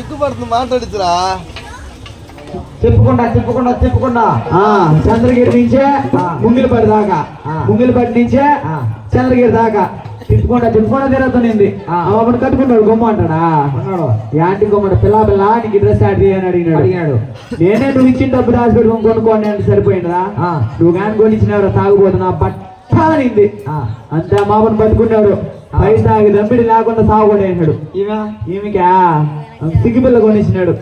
సిగ్గుపడుతుంది మాట్లాడుతురా. చెప్పుకుండా చంద్రగిరి నుంచే ముంగిలిపడి దాకా, ముంగిలిపడి నుంచే చంద్రగిరి దాకా తిప్పుకుండా తిరుగుతుంది. అప్పుడు కట్టుకున్నాడు గుమ్మ అంటాడా యాంటీ గుమ్మ పిల్ల నీకు డ్రెస్ యాడ్ అని అడిగినాడు. నేనే నువ్వు ఇచ్చిన డబ్బు దాచి పెట్టుకుని కొనుక్కోండి అంటే సరిపోయిందా, నువ్వు కానీ కొనిచ్చినవరా తాగుపోతున్నా బట్ట అనింది. అంతే మామని పట్టుకున్నాడు. పైసా తాగి దమ్మిడి లేకుండా సాగుకుండా అయినాడు. ఈమెకా సిగ్గిపిల్ల కొనిచ్చినాడు.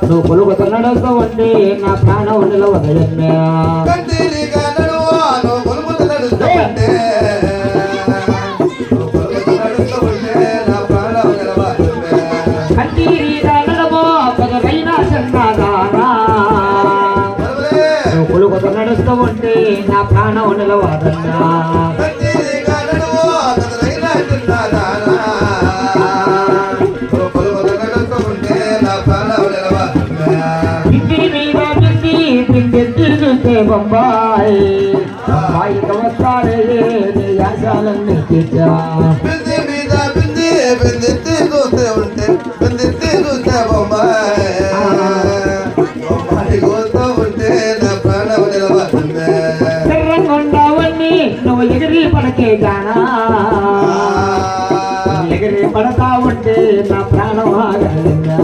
నువ్వు పొలుగుతున్నాడు అంటే నా ప్రాణం నిలవదయన్నే. నువ్వు పొలుగుత నడుస్తూ ఉంటే నా ప్రాణం నిలవదన్నా. బొంబాయి బాయికి వస్తాడే యాశాలన్నీ తీర్చా. ఎర్రంగుండావన్నీ నువ్వు ఎగిరి పడకే గానా, ఎగిరి పడతా ఉంటే నా ప్రాణం ఆగలిందా.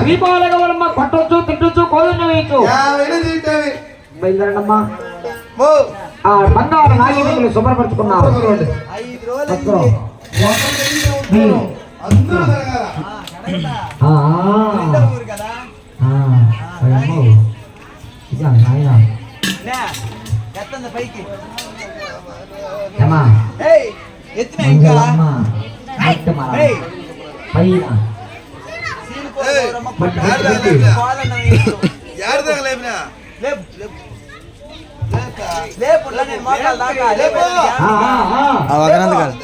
దీపావళి కొట్టొచ్చు తిట్టొచ్చు కోదన్న వేయచ్చు బయలుదేరండమ్మా. బంగారు నాగేంద్రులు శుభ్రపరుచుకున్నారు.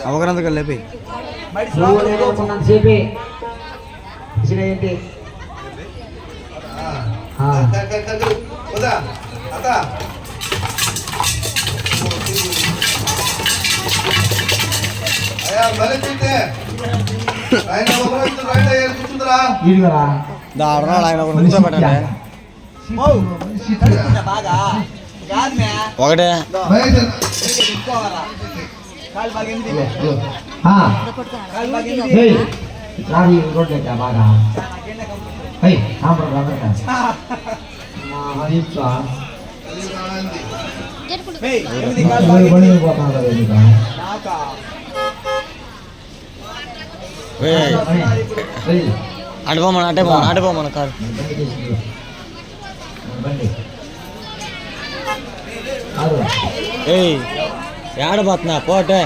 అవగనంతగా లేపి ఒకటే బాగా అటుపోమన కారు ఏడబోతున్నా పోటే